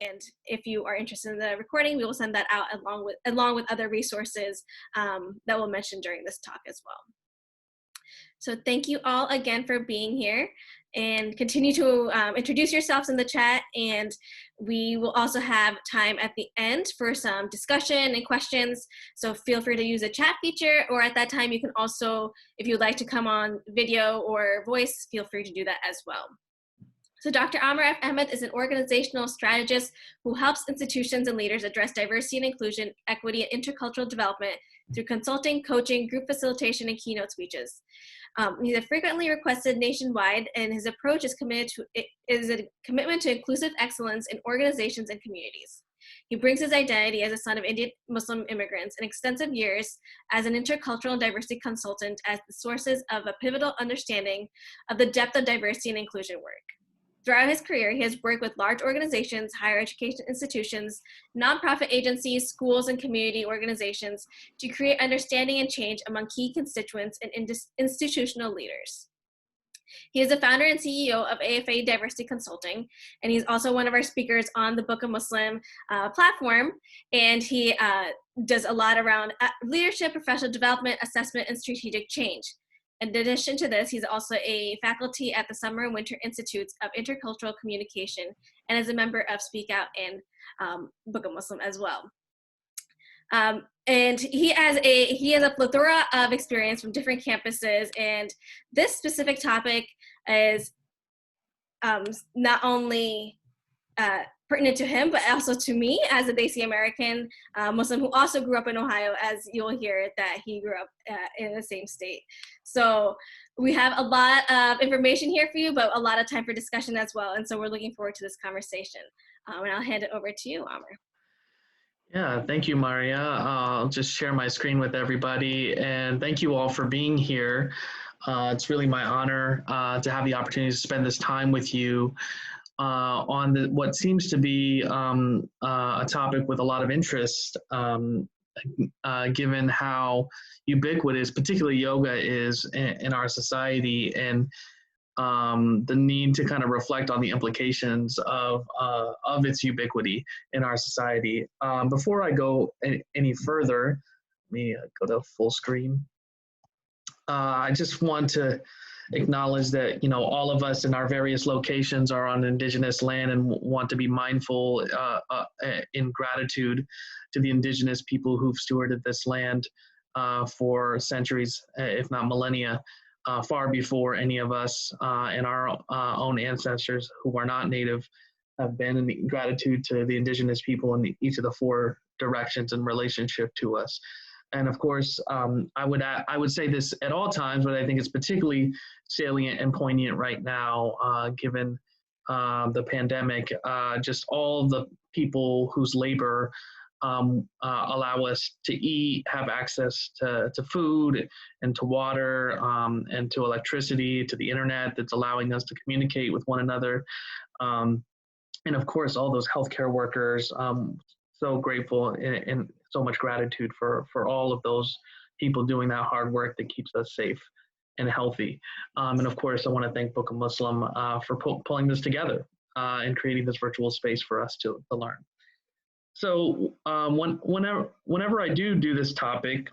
And if you are interested in the recording, we will send that out along with other resources that we'll mention during this talk as well. So thank you all again for being here, and continue to introduce yourselves in the chat, and we will also have time at the end for some discussion and questions. So feel free to use the chat feature, or at that time you can also, if you'd like to come on video or voice, feel free to do that as well. So Dr. Amer F Ahmed is an organizational strategist who helps institutions and leaders address diversity and inclusion, equity, and intercultural development through consulting, coaching, group facilitation, and keynote speeches. He's a frequently requested nationwide, and his approach is a commitment to inclusive excellence in organizations and communities. He brings his identity as a son of Indian Muslim immigrants and extensive years as an intercultural and diversity consultant as the sources of a pivotal understanding of the depth of diversity and inclusion work. Throughout his career, he has worked with large organizations, higher education institutions, nonprofit agencies, schools, and community organizations to create understanding and change among key constituents and institutional leaders. He is the founder and CEO of AFA Diversity Consulting, and he's also one of our speakers on the Book of Muslim platform, and he does a lot around leadership, professional development, assessment, and strategic change. In addition to this, he's also a faculty at the Summer and Winter Institutes of Intercultural Communication and is a member of Speak Out and Book of Muslim as well. And he has a plethora of experience from different campuses, and this specific topic is not only pertinent to him, but also to me as a Desi American Muslim who also grew up in Ohio, as you'll hear that he grew up in the same state. So we have a lot of information here for you, but a lot of time for discussion as well. And so we're looking forward to this conversation. And I'll hand it over to you, Amer. Yeah, thank you, Maria. I'll just share my screen with everybody, and thank you all for being here. It's really my honor to have the opportunity to spend this time with you on what seems to be a topic with a lot of interest, given how ubiquitous, particularly yoga, is in our society, and the need to kind of reflect on the implications of its ubiquity in our society. Before I go any further, let me go to full screen. I just want to acknowledge that, you know, all of us in our various locations are on indigenous land and want to be mindful in gratitude to the indigenous people who've stewarded this land for centuries, if not millennia, far before any of us and our own ancestors who are not native have been, in gratitude to the indigenous people in each of the four directions in relationship to us. And of course, I would say this at all times, but I think it's particularly salient and poignant right now, given the pandemic. Just all the people whose labor allow us to eat, have access to food and to water and to electricity, to the internet that's allowing us to communicate with one another. And of course, all those healthcare workers, so grateful and so much gratitude for all of those people doing that hard work that keeps us safe and healthy. And of course, I want to thank Book of Muslim for pulling this together and creating this virtual space for us to learn. So whenever I do this topic,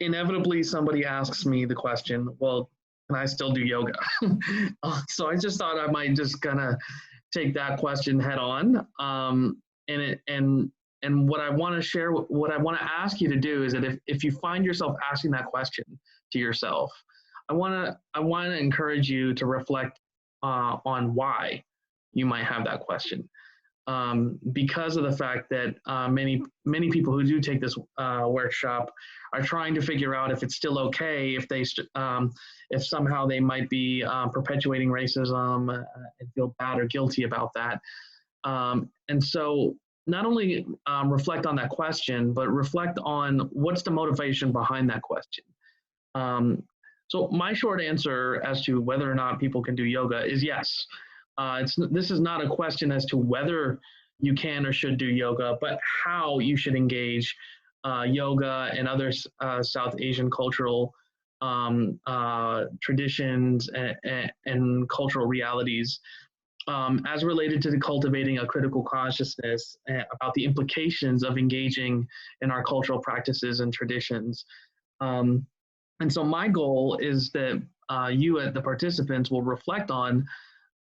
inevitably somebody asks me the question, well, can I still do yoga? So I just thought I might just kind of take that question head on. And what I want to share, what I want to ask you to do is that if you find yourself asking that question to yourself, I want to encourage you to reflect on why you might have that question. Because of the fact that many people who do take this workshop are trying to figure out if it's still okay, if somehow they might be perpetuating racism and feel bad or guilty about that. And so not only reflect on that question, but reflect on what's the motivation behind that question. So my short answer as to whether or not people can do yoga is yes. This is not a question as to whether you can or should do yoga, but how you should engage yoga and other South Asian cultural traditions and cultural realities as related to the cultivating a critical consciousness about the implications of engaging in our cultural practices and traditions. Um, and so my goal is that you, the participants, will reflect on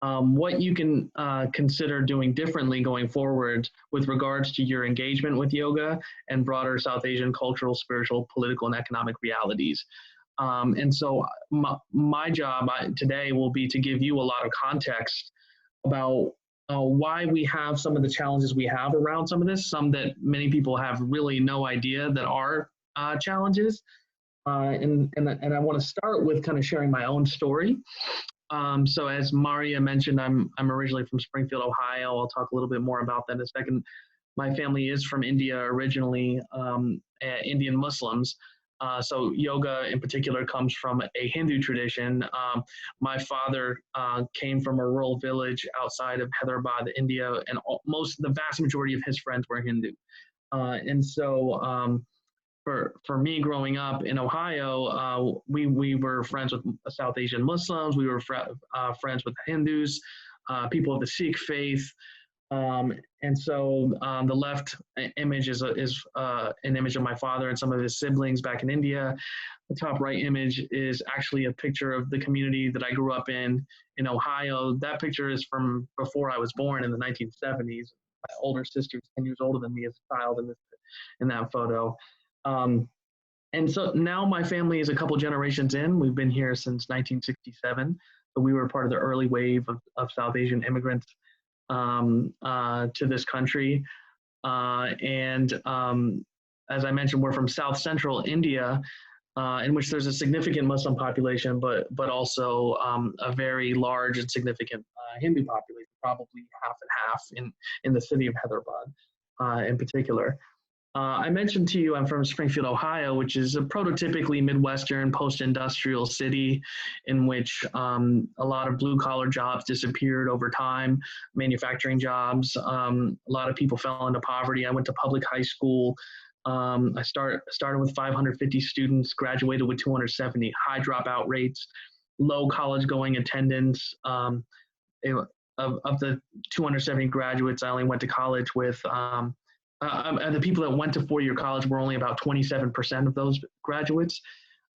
what you can consider doing differently going forward with regards to your engagement with yoga and broader South Asian cultural, spiritual, political, and economic realities. And so my job today will be to give you a lot of context about why we have some of the challenges we have around some of this, some that many people have really no idea that are challenges. And I want to start with kind of sharing my own story. So as Maria mentioned, I'm originally from Springfield, Ohio. I'll talk a little bit more about that in a second. My family is from India originally, Indian Muslims. So yoga in particular comes from a Hindu tradition. My father came from a rural village outside of Hyderabad, India, and the vast majority of his friends were Hindu. And so for me growing up in Ohio, we were friends with South Asian Muslims. We were friends with Hindus, people of the Sikh faith. And so the left image is an image of my father and some of his siblings back in India. The top right image is actually a picture of the community that I grew up in Ohio. That picture is from before I was born in the 1970s. My older sister is 10 years older than me as a child in that photo. Um, and so now my family is a couple generations in. We've been here since 1967. So we were part of the early wave of South Asian immigrants to this country. And as I mentioned, we're from South Central India, in which there's a significant Muslim population, but also a very large and significant Hindu population, probably half and half in the city of Hyderabad in particular. I mentioned to you I'm from Springfield, Ohio, which is a prototypically Midwestern post-industrial city in which a lot of blue-collar jobs disappeared over time, manufacturing jobs. A lot of people fell into poverty. I went to public high school. I started with 550 students, graduated with 270, high dropout rates, low college-going attendance. Of the 270 graduates, I only went to college with and the people that went to four-year college were only about 27% of those graduates.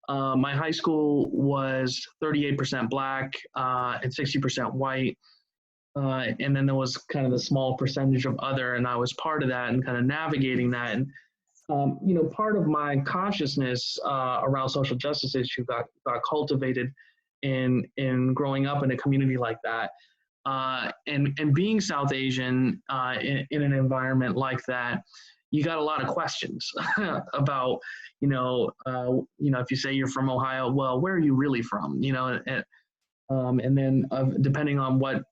My high school was 38% black and 60% white. And then there was kind of the small percentage of other, and I was part of that and kind of navigating that. And, part of my consciousness around social justice issue got cultivated in growing up in a community like that. And being South Asian in an environment like that, you got a lot of questions about, if you say you're from Ohio, well, where are you really from? And then depending on what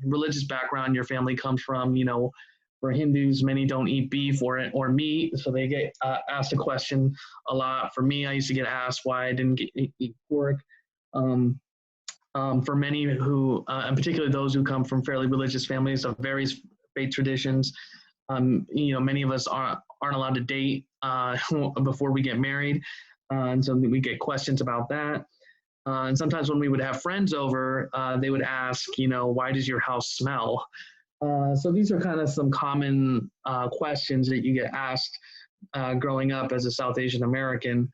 religious background your family comes from, for Hindus, many don't eat beef or meat, so they get asked a question a lot. For me, I used to get asked why I didn't eat pork. For many who, and particularly those who come from fairly religious families of various faith traditions, many of us aren't allowed to date before we get married, and so we get questions about that. And sometimes when we would have friends over, they would ask, why does your house smell? So these are kind of some common questions that you get asked growing up as a South Asian American.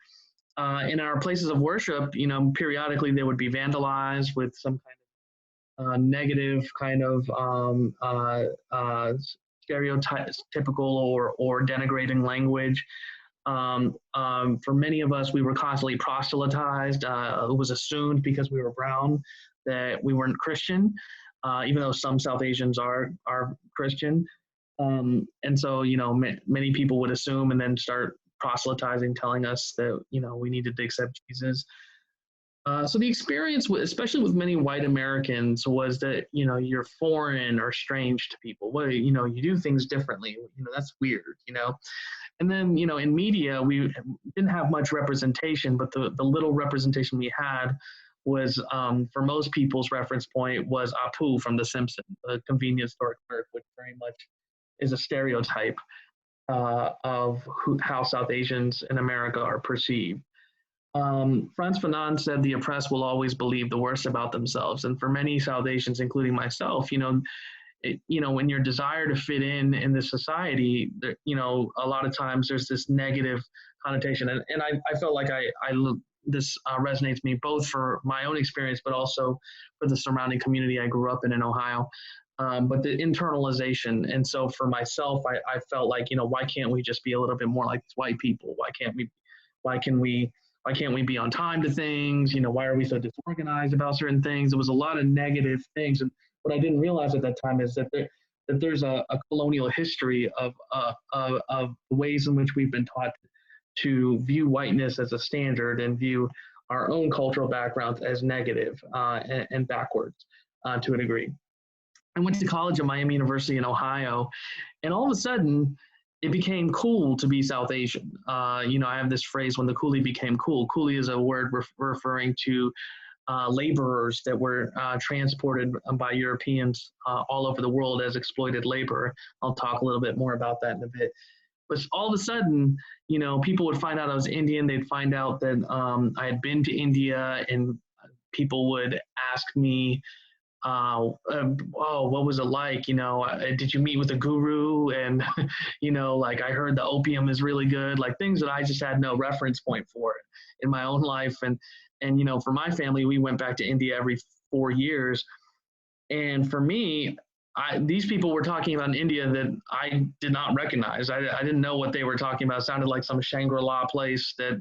In our places of worship, periodically they would be vandalized with some kind of negative kind of stereotypical or denigrating language. For many of us, we were constantly proselytized. It was assumed because we were brown that we weren't Christian, even though some South Asians are Christian. And so, many people would assume and then start proselytizing, telling us that, we needed to accept Jesus. So the experience, especially with many white Americans, was that, you're foreign or strange to people. Well, you do things differently. That's weird, And then, in media, we didn't have much representation, but the little representation we had was, for most people's reference point, was Apu from The Simpsons, a convenience store clerk, which very much is a stereotype of how South Asians in America are perceived. Frantz Fanon said the oppressed will always believe the worst about themselves. And for many South Asians, including myself, when your desire to fit in this society, a lot of times there's this negative connotation. And I felt like this resonates me both for my own experience, but also for the surrounding community I grew up in Ohio. But the internalization. And so for myself, I felt like, why can't we just be a little bit more like white people? Why can we be on time to things? Why are we so disorganized about certain things? There was a lot of negative things. And what I didn't realize at that time is that there's a colonial history of the ways in which we've been taught to view whiteness as a standard and view our own cultural backgrounds as negative and backwards to a degree. I went to college at Miami University in Ohio, and all of a sudden, it became cool to be South Asian. I have this phrase, when the coolie became cool. Coolie is a word referring to laborers that were transported by Europeans all over the world as exploited labor. I'll talk a little bit more about that in a bit. But all of a sudden, people would find out I was Indian. They'd find out that I had been to India, and people would ask me, oh, what was it like? Did you meet with a guru? And, like I heard the opium is really good, like things that I just had no reference point for in my own life. And, for my family, we went back to India every 4 years. And for me, these people were talking about India that I did not recognize. I didn't know what they were talking about. It sounded like some Shangri-La place that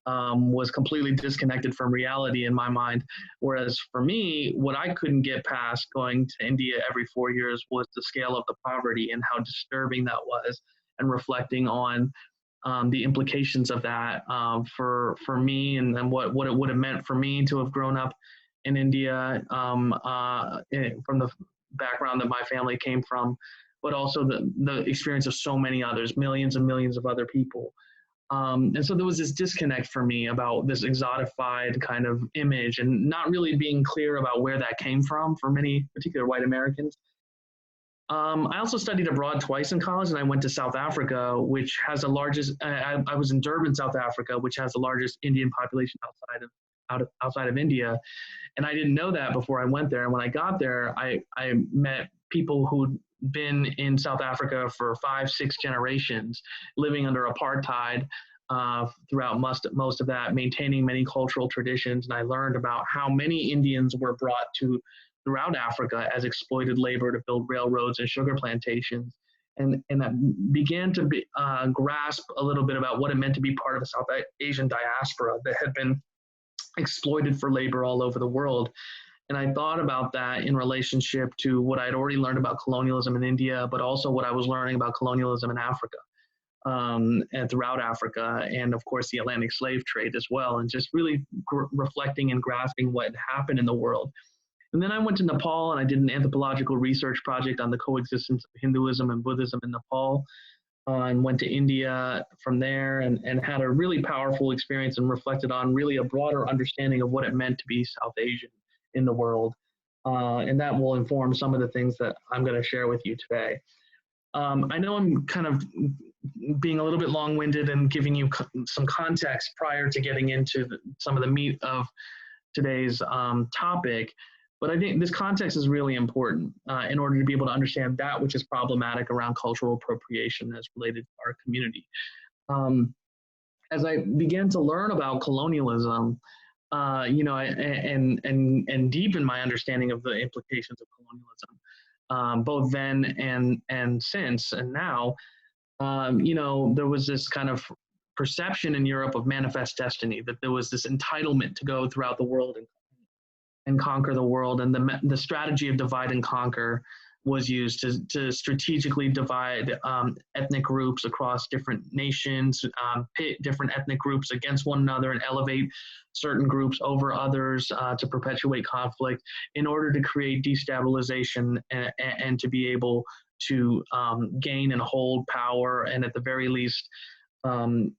was completely disconnected from reality in my mind. Whereas for me, what I couldn't get past going to India every 4 years was the scale of the poverty and how disturbing that was, and reflecting on the implications of that for me, and then what it would have meant for me to have grown up in India from the background that my family came from, but also the experience of so many others, millions and millions of other people. And so there was this disconnect for me about this exotified kind of image, and not really being clear about where that came from for many particular white Americans. I also studied abroad twice in college, and I went to South Africa, which has the largest, I was in Durban, South Africa, which has the largest Indian population outside of India. And I didn't know that before I went there. And when I got there, I met people who'd been in South Africa for 5-6 generations, living under apartheid throughout most of that, maintaining many cultural traditions. And I learned about how many Indians were brought throughout Africa as exploited labor to build railroads and sugar plantations. And I began to grasp a little bit about what it meant to be part of the South Asian diaspora that had been exploited for labor all over the world. And I thought about that in relationship to what I'd already learned about colonialism in India, but also what I was learning about colonialism in Africa and throughout Africa, and of course the Atlantic slave trade as well, and just really reflecting and grasping what happened in the world. And then I went to Nepal, and I did an anthropological research project on the coexistence of Hinduism and Buddhism in Nepal, and went to India from there, and had a really powerful experience, and reflected on really a broader understanding of what it meant to be South Asian in the world. And that will inform some of the things that I'm going to share with you today. I know I'm kind of being a little bit long-winded and giving you some context prior to getting into some of the meat of today's topic, but I think this context is really important in order to be able to understand that which is problematic around cultural appropriation as related to our community. As I began to learn about colonialism, and deepen my understanding of the implications of colonialism, both then and since and now, there was this kind of perception in Europe of manifest destiny, that there was this entitlement to go throughout the world and conquer the world, and the strategy of divide and conquer was used to strategically divide ethnic groups across different nations, pit different ethnic groups against one another, and elevate certain groups over others to perpetuate conflict in order to create destabilization and to be able to gain and hold power, and at the very least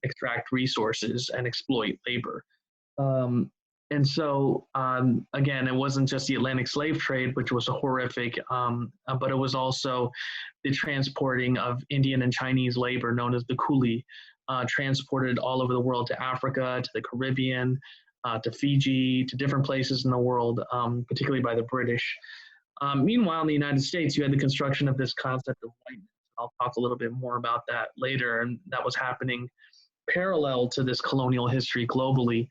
extract resources and exploit labor. And so, again, it wasn't just the Atlantic slave trade, which was a horrific, but it was also the transporting of Indian and Chinese labor known as the coolie transported all over the world to Africa, to the Caribbean, to Fiji, to different places in the world, particularly by the British. Meanwhile, in the United States, you had the construction of this concept of whiteness. I'll talk a little bit more about that later, and that was happening parallel to this colonial history globally.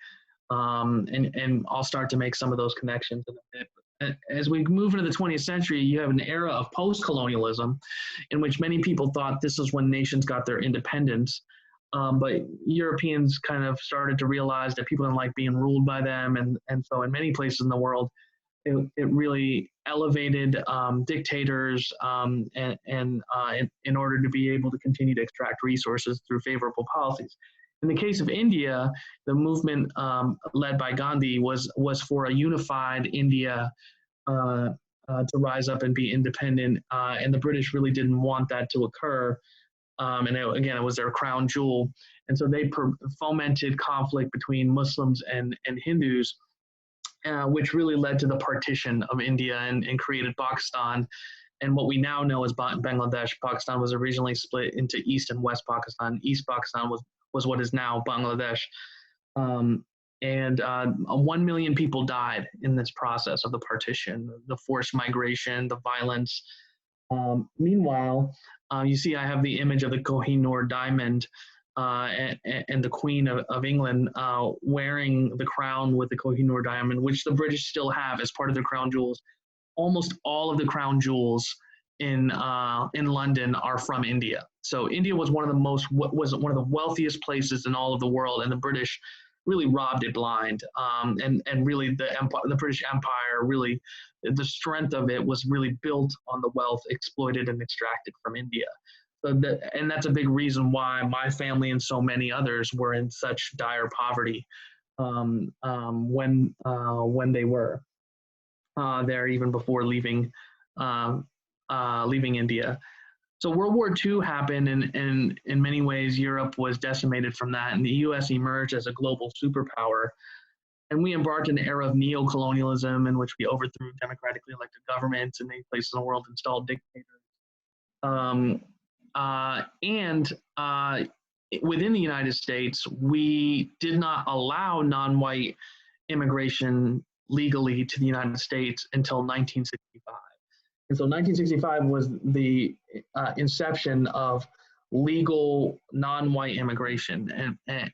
And I'll start to make some of those connections in a bit. As we move into the 20th century, you have an era of post-colonialism in which many people thought this is when nations got their independence. But Europeans kind of started to realize that people didn't like being ruled by them. And so in many places in the world, it really elevated dictators in order to be able to continue to extract resources through favorable policies. In the case of India, the movement led by Gandhi was for a unified India to rise up and be independent, and the British really didn't want that to occur. Again, it was their crown jewel, and so they fomented conflict between Muslims and Hindus, which really led to the partition of India and created Pakistan. And what we now know as Bangladesh. Pakistan was originally split into East and West Pakistan. East Pakistan was what is now Bangladesh. 1 million people died in this process of the partition, the forced migration, the violence. Meanwhile, you see I have the image of the Kohinoor diamond and the Queen of England wearing the crown with the Kohinoor diamond, which the British still have as part of their crown jewels. Almost all of the crown jewels in London are from India. So India was one of the wealthiest places in all of the world, and the British really robbed it blind. And really the British Empire, really the strength of it was really built on the wealth exploited and extracted from India. And that's a big reason why my family and so many others were in such dire poverty when they were there, even before leaving India. So World War II happened, and in many ways, Europe was decimated from that, and the U.S. emerged as a global superpower. And we embarked on an era of neo-colonialism in which we overthrew democratically elected governments in many places in the world, installed dictators. Within the United States, we did not allow non-white immigration legally to the United States until 1965. And so 1965 was the inception of legal non-white immigration.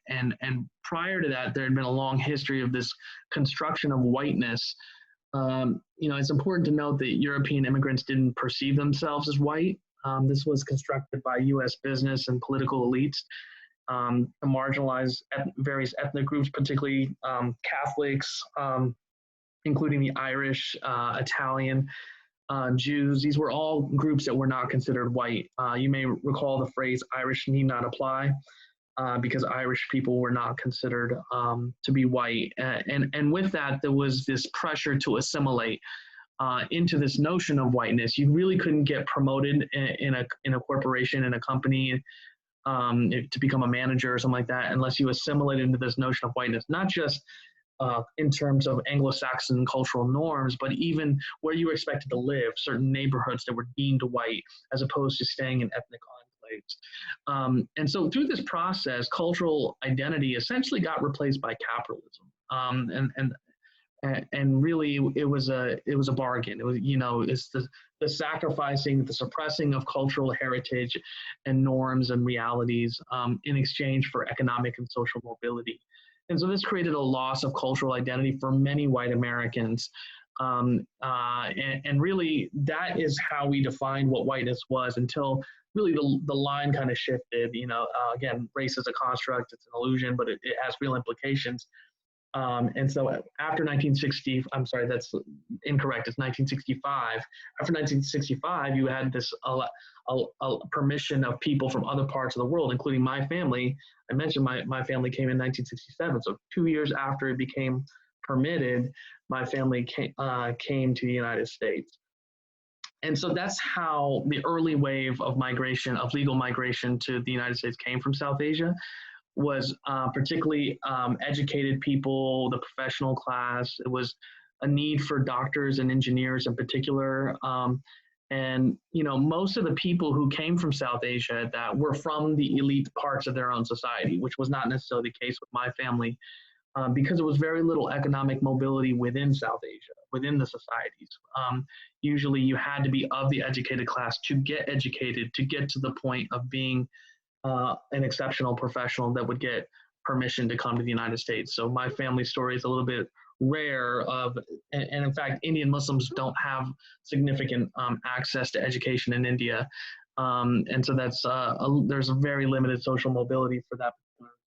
And prior to that, there had been a long history of this construction of whiteness. It's important to note that European immigrants didn't perceive themselves as white. This was constructed by U.S. business and political elites to marginalize various ethnic groups, particularly Catholics, including the Irish, Italian, Jews. These were all groups that were not considered white. You may recall the phrase "Irish need not apply," because Irish people were not considered to be white. And with that, there was this pressure to assimilate into this notion of whiteness. You really couldn't get promoted in a corporation, in a company, to become a manager or something like that, unless you assimilated into this notion of whiteness, not just in terms of Anglo-Saxon cultural norms, but even where you were expected to live, certain neighborhoods that were deemed white, as opposed to staying in ethnic enclaves. And so through this process, cultural identity essentially got replaced by capitalism. And really it was a bargain. It was, it's the sacrificing, the suppressing of cultural heritage and norms and realities in exchange for economic and social mobility. And so this created a loss of cultural identity for many white Americans. And really that is how we defined what whiteness was until really the line kind of shifted. Again, race is a construct, it's an illusion, but it has real implications. And so after 1960, I'm sorry, that's incorrect. It's 1965. After 1965, you had this permission of people from other parts of the world, including my family. I mentioned my family came in 1967. So 2 years after it became permitted, my family came to the United States. And so that's how the early wave of migration, of legal migration to the United States came from South Asia. Was particularly educated people, the professional class. It was a need for doctors and engineers in particular. And, most of the people who came from South Asia that were from the elite parts of their own society, which was not necessarily the case with my family, because there was very little economic mobility within South Asia, within the societies. Usually you had to be of the educated class to get educated, to get to the point of being an exceptional professional that would get permission to come to the United States. So my family story is a little bit rare and in fact, Indian Muslims don't have significant access to education in India. And so there's a very limited social mobility for that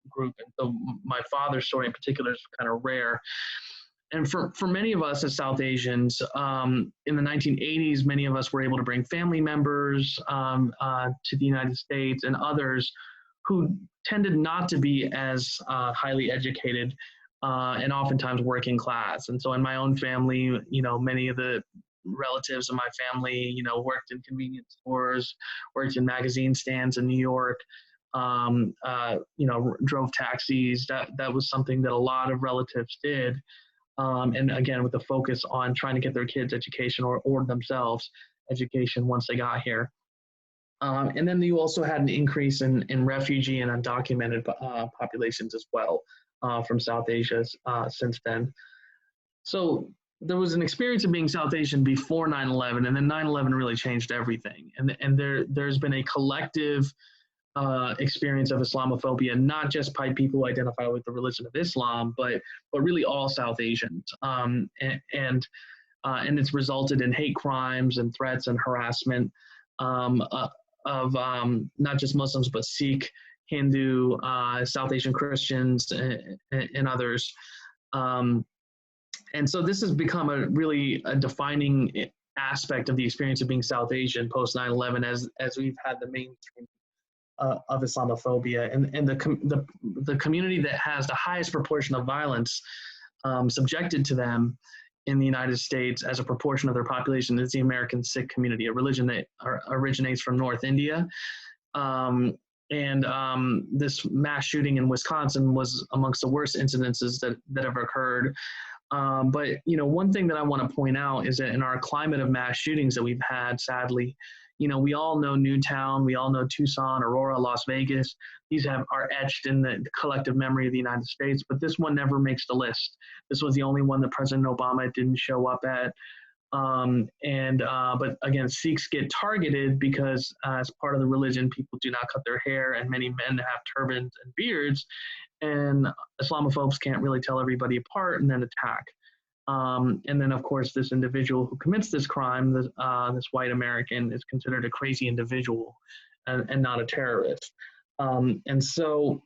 group. And so my father's story in particular is kind of rare. And for many of us as South Asians, in the 1980s, many of us were able to bring family members to the United States, and others who tended not to be as highly educated and oftentimes working class. And so in my own family, many of the relatives of my family, worked in convenience stores, worked in magazine stands in New York, drove taxis. That was something that a lot of relatives did. And again, with the focus on trying to get their kids education or themselves education once they got here. And then you also had an increase in refugee and undocumented populations as well from South Asia since then. So there was an experience of being South Asian before 9/11, and then 9/11 really changed everything. And there's been a collective experience of Islamophobia, not just by people who identify with the religion of Islam, but really all South Asians. And it's resulted in hate crimes and threats and harassment of not just Muslims, but Sikh, Hindu, South Asian Christians, and others. And so this has become a defining aspect of the experience of being South Asian post 9/11 as we've had the mainstream of Islamophobia, and the community that has the highest proportion of violence subjected to them in the United States as a proportion of their population is the American Sikh community, a religion that originates from North India. This mass shooting in Wisconsin was amongst the worst incidences that have occurred. But one thing that I want to point out is that in our climate of mass shootings that we've had, sadly, we all know Newtown, we all know Tucson, Aurora, Las Vegas. These are etched in the collective memory of the United States, but this one never makes the list. This was the only one that President Obama didn't show up at. But again, Sikhs get targeted because as part of the religion, people do not cut their hair, and many men have turbans and beards, and Islamophobes can't really tell everybody apart and then attack. And then, of course, this individual who commits this crime, this white American, is considered a crazy individual and not a terrorist. So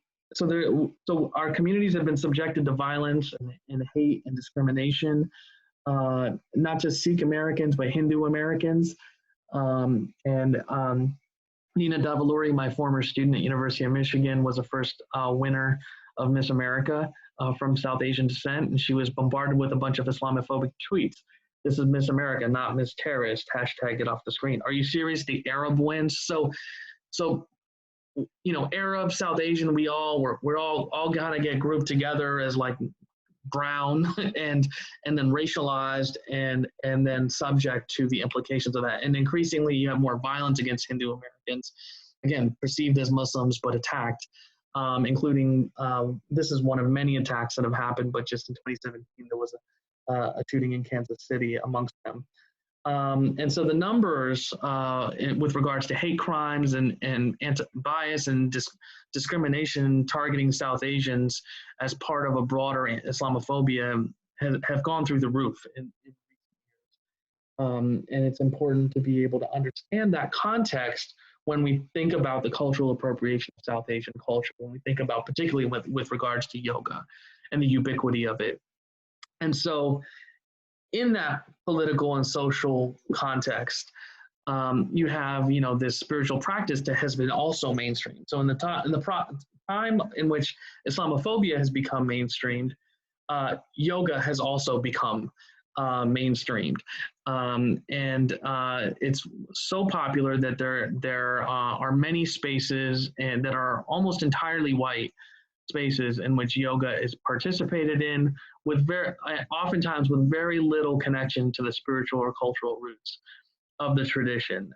our communities have been subjected to violence and hate and discrimination, not just Sikh Americans, but Hindu Americans. Nina Davaluri, my former student at University of Michigan, was the first winner of Miss America from South Asian descent, and she was bombarded with a bunch of Islamophobic tweets. This is Miss America, not Miss Terrorist. Hashtag get off the screen. Are you serious? The Arab wins. So Arab, South Asian, we're all gotta get grouped together as like brown and then racialized and then subject to the implications of that. And increasingly, you have more violence against Hindu Americans, again perceived as Muslims but attacked. Including this is one of many attacks that have happened, but just in 2017 there was a shooting in Kansas City amongst them. And so the numbers with regards to hate crimes and anti-bias and discrimination targeting South Asians as part of a broader Islamophobia have gone through the roof in recent years. And it's important to be able to understand that context when we think about the cultural appropriation of South Asian culture, when we think about particularly with regards to yoga and the ubiquity of it. And so in that political and social context, you have, this spiritual practice that has been also mainstreamed. So in the time in which Islamophobia has become mainstreamed, yoga has also become mainstreamed. It's so popular that there are many spaces and that are almost entirely white spaces in which yoga is participated in with oftentimes with very little connection to the spiritual or cultural roots. of the tradition.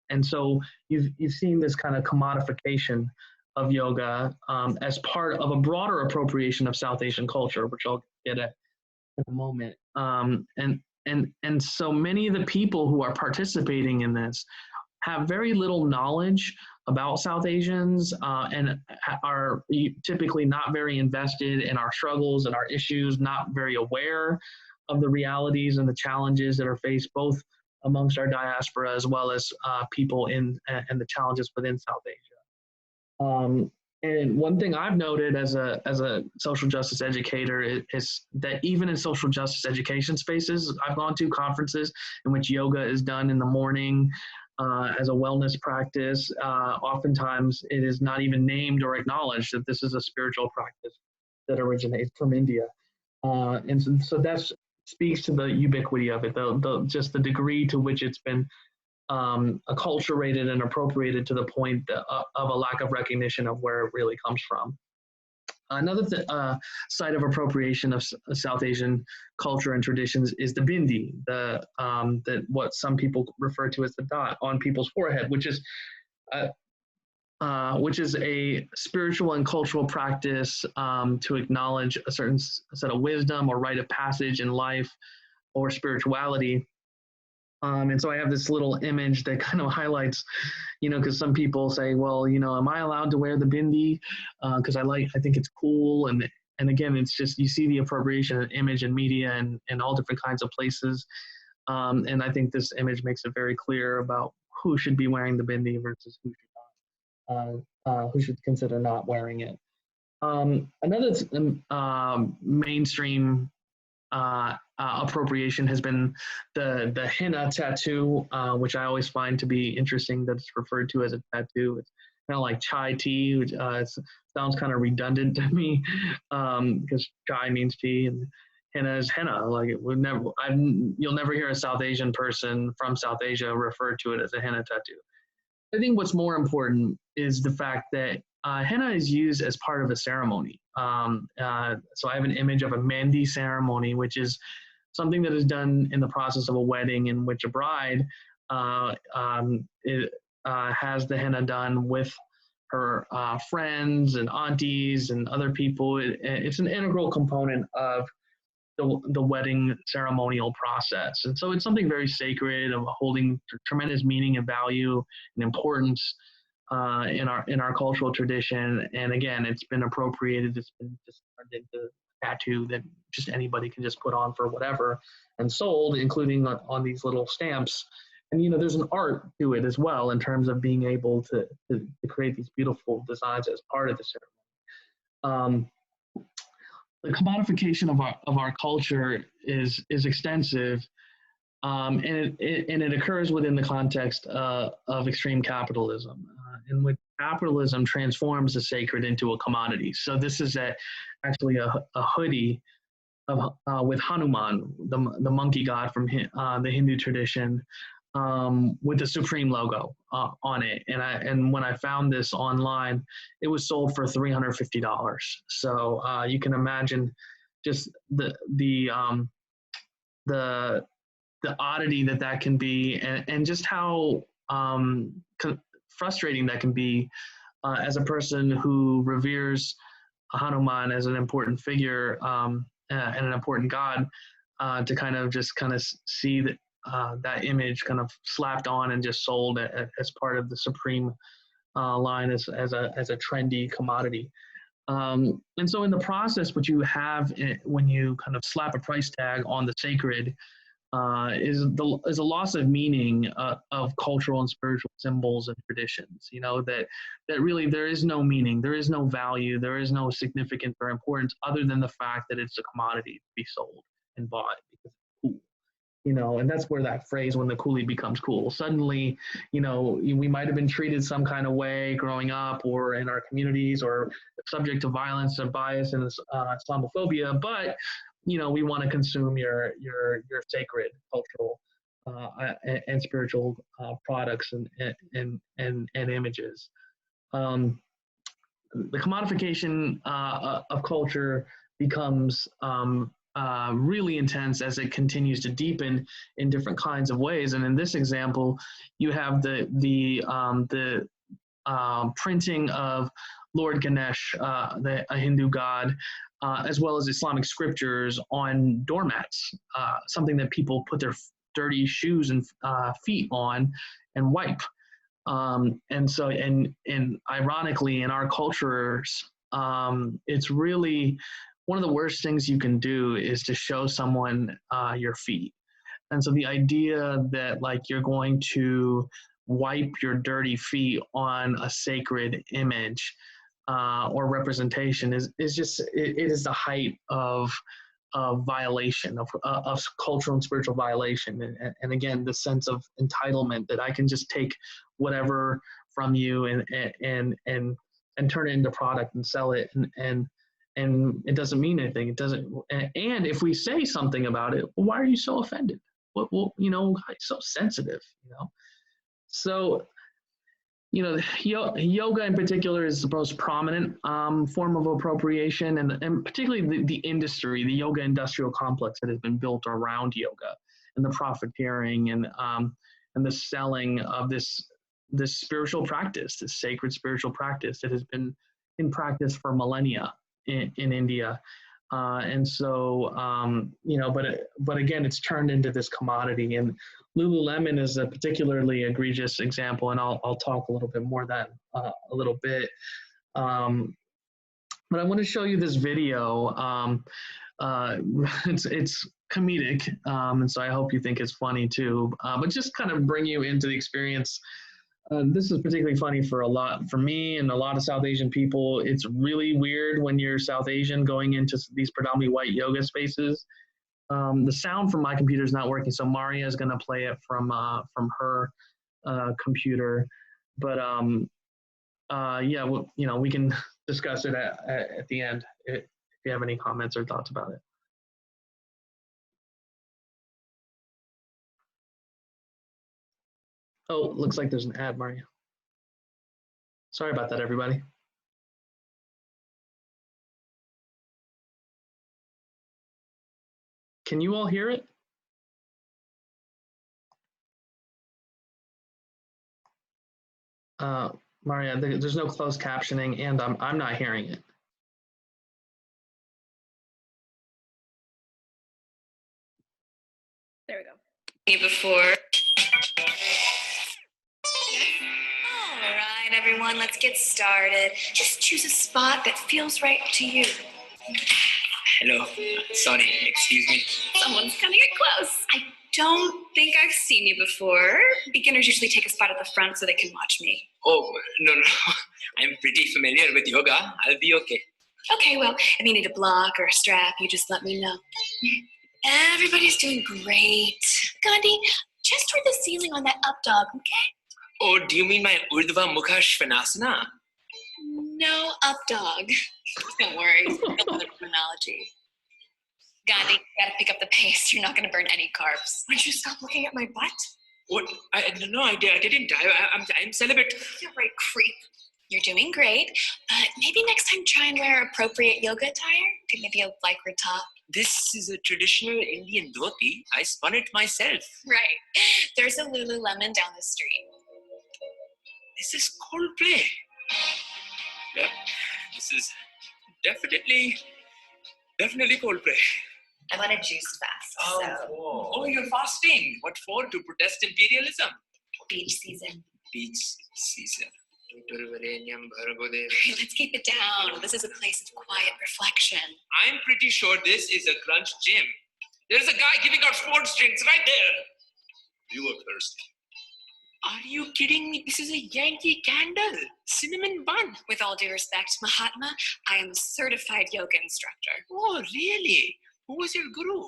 And so you've seen this kind of commodification of yoga as part of a broader appropriation of South Asian culture, which I'll get at in a moment. And so many of the people who are participating in this have very little knowledge about South Asians and are typically not very invested in our struggles and our issues, not very aware of the realities and the challenges that are faced both amongst our diaspora as well as people in and the challenges within South Asia. And one thing I've noted as a social justice educator is that even in social justice education spaces, I've gone to conferences in which yoga is done in the morning as a wellness practice. Oftentimes, it is not even named or acknowledged that this is a spiritual practice that originates from India. And so that speaks to the ubiquity of it, just the degree to which it's been acculturated and appropriated to the point of a lack of recognition of where it really comes from. Another site of appropriation of South Asian culture and traditions is the bindi, what some people refer to as the dot on people's forehead, which is a spiritual and cultural practice to acknowledge a certain set of wisdom or rite of passage in life or spirituality. And so I have this little image that kind of highlights, because some people say, well, am I allowed to wear the bindi? Because I think it's cool. And again, it's just, you see the appropriation of image and media and all different kinds of places. And I think this image makes it very clear about who should be wearing the bindi versus who should not, who should consider not wearing it. Another mainstream appropriation has been the henna tattoo, which I always find to be interesting that it's referred to as a tattoo. It's kind of like chai tea, which sounds kind of redundant to me because chai means tea and henna is henna. Like you'll never hear a South Asian person from South Asia refer to it as a henna tattoo. I think what's more important is the fact that henna is used as part of a ceremony. So I have an image of a mehndi ceremony, which is something that is done in the process of a wedding in which a bride has the henna done with her friends and aunties and other people. It's an integral component of the wedding ceremonial process. And so it's something very sacred, of holding tremendous meaning and value and importance in our cultural tradition. And again, it's been appropriated. It's been just turned into a tattoo that just anybody can just put on for whatever and sold, including on these little stamps. And there's an art to it as well in terms of being able to create these beautiful designs as part of the ceremony. The commodification of our culture is extensive, and it occurs within the context of extreme capitalism, in which capitalism transforms the sacred into a commodity. So this is actually a hoodie with Hanuman, the monkey god from the Hindu tradition, with the Supreme logo on it. And when I found this online, it was sold for $350. So you can imagine just the oddity that can be, and just how frustrating that can be as a person who reveres Hanuman as an important figure and an important god, to kind of see that that image kind of slapped on and just sold as part of the Supreme line as a trendy commodity. And so in the process, what you have when you kind of slap a price tag on the sacred is a loss of meaning of cultural and spiritual symbols and traditions. That really there is no meaning, there is no value, there is no significance or importance other than the fact that it's a commodity to be sold and bought because it's cool. And that's where that phrase, when the coolie becomes cool. Suddenly, we might have been treated some kind of way growing up or in our communities or subject to violence and bias and Islamophobia, but, we want to consume your sacred cultural and spiritual products and images. The commodification of culture becomes really intense as it continues to deepen in different kinds of ways. And in this example, you have the printing of Lord Ganesh, a Hindu god, as well as Islamic scriptures on doormats, something that people put their dirty shoes and feet on and wipe. And ironically, in our cultures, it's really one of the worst things you can do is to show someone your feet. And so the idea that like you're going to wipe your dirty feet on a sacred image or representation is just it is the height of violation of cultural and spiritual violation, and again the sense of entitlement that I can just take whatever from you and turn it into product and sell it and it doesn't mean anything. It doesn't. And if we say something about it, well, why are you so offended? Well, so sensitive. So yoga in particular is the most prominent form of appropriation, and particularly the industry, the yoga industrial complex that has been built around yoga, and the profiteering and the selling of this spiritual practice, this sacred spiritual practice that has been in practice for millennia in India. And so, but again, it's turned into this commodity, and Lululemon is a particularly egregious example, and I'll talk a little bit more that a little bit. But I want to show you this video. It's comedic, and so I hope you think it's funny too. But just kind of bring you into the experience. This is particularly funny for me and a lot of South Asian people. It's really weird when you're South Asian going into these predominantly white yoga spaces. The sound from my computer is not working, so Maria is going to play it from her computer. But yeah, we can discuss it at the end if you have any comments or thoughts about it. Oh, looks like there's an ad, Maria. Sorry about that, everybody. Can you all hear it? Maria, there's no closed captioning, and I'm not hearing it. There we go. Before. All right, everyone, let's get started. Just choose a spot that feels right to you. Hello, sorry, excuse me. Someone's coming in close. I don't think I've seen you before. Beginners usually take a spot at the front so they can watch me. Oh, no, I'm pretty familiar with yoga. I'll be okay. Okay, well, if you need a block or a strap, you just let me know. Everybody's doing great. Gandhi, just toward the ceiling on that up dog, okay? Oh, do you mean my Urdhva Mukha Svanasana? No up dog. Don't worry, another terminology. Gandhi, you gotta pick up the pace. You're not gonna burn any carbs. Why don't you stop looking at my butt? What? I didn't. I'm celibate. You're right, creep. You're doing great, but maybe next time try and wear appropriate yoga attire. Could maybe a lycra top. This is a traditional Indian dhoti. I spun it myself. Right. There's a Lululemon down the street. This is Coldplay. Yeah, this is definitely Coldplay. I want a juice fast. Oh, you're fasting. What for? To protest imperialism? Beach season. Beach season. Let's keep it down. This is a place of quiet reflection. I'm pretty sure this is a grunge gym. There's a guy giving out sports drinks right there. You look thirsty. Are you kidding me? This is a Yankee Candle. Cinnamon bun. With all due respect, Mahatma, I am a certified yoga instructor. Oh, really? Who was your guru?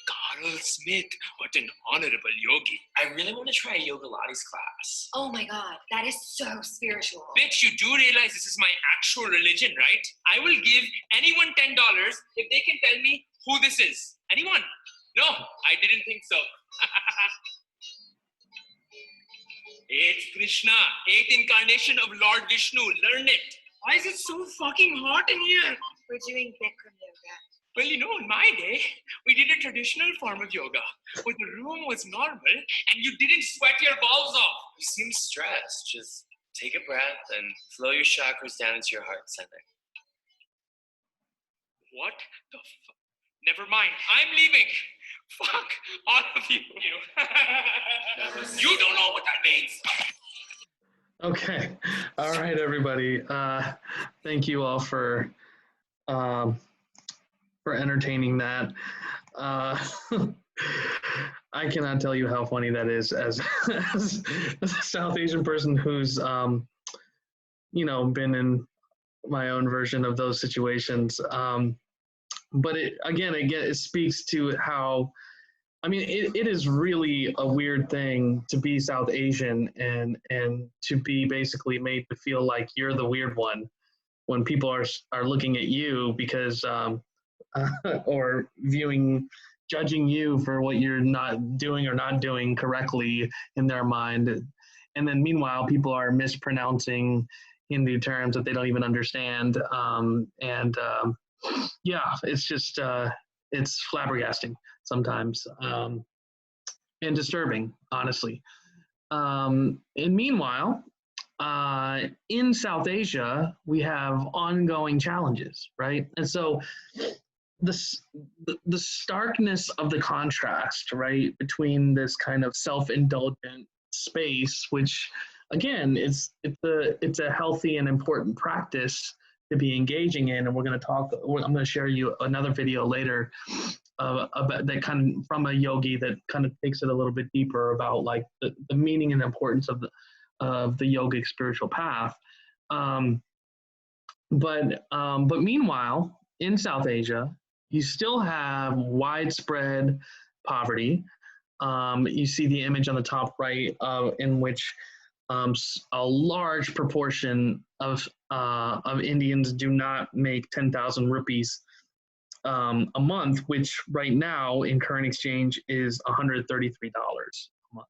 Carl Smith. What an honorable yogi. I really want to try a yoga Lattes class. Oh my God, that is so spiritual. Bitch, you do realize this is my actual religion, right? I will give anyone $10 if they can tell me who this is. Anyone? No, I didn't think so. It's Krishna, 8th incarnation of Lord Vishnu. Learn it. Why is it so fucking hot in here? We're doing Bikram yoga. Well, in my day, we did a traditional form of yoga where the room was normal and you didn't sweat your balls off. You seem stressed. Just take a breath and flow your chakras down into your heart center. What the Never mind. I'm leaving. Fuck all of you. You don't know what that means. Okay. All right, everybody. Thank you all for entertaining that. I cannot tell you how funny that is as a South Asian person who's been in my own version of those situations. But it speaks to how, it is really a weird thing to be South Asian and to be basically made to feel like you're the weird one when people are looking at you because or judging you for what you're not doing or not doing correctly in their mind. And then meanwhile, people are mispronouncing Hindi terms that they don't even understand. It's just, it's flabbergasting sometimes and disturbing, honestly. And meanwhile, in South Asia, we have ongoing challenges, right? And so the starkness of the contrast, right, between this kind of self-indulgent space, which again, it's a healthy and important practice to be engaging in, and I'm going to share you another video later about that kind of from a yogi that kind of takes it a little bit deeper about like the meaning and importance of the yogic spiritual path. But meanwhile, in South Asia, you still have widespread poverty. You see the image on the top right in which a large proportion of Indians do not make 10,000 rupees a month, which right now in current exchange is $133 a month.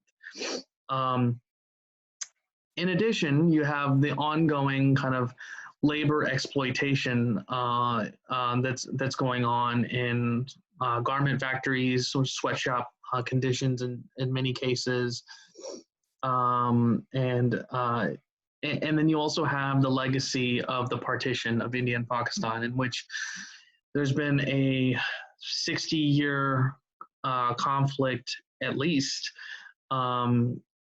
In addition, you have the ongoing kind of labor exploitation that's going on in garment factories or sweatshop conditions in many cases. And then you also have the legacy of the partition of India and Pakistan, in which there's been a 60-year conflict, at least,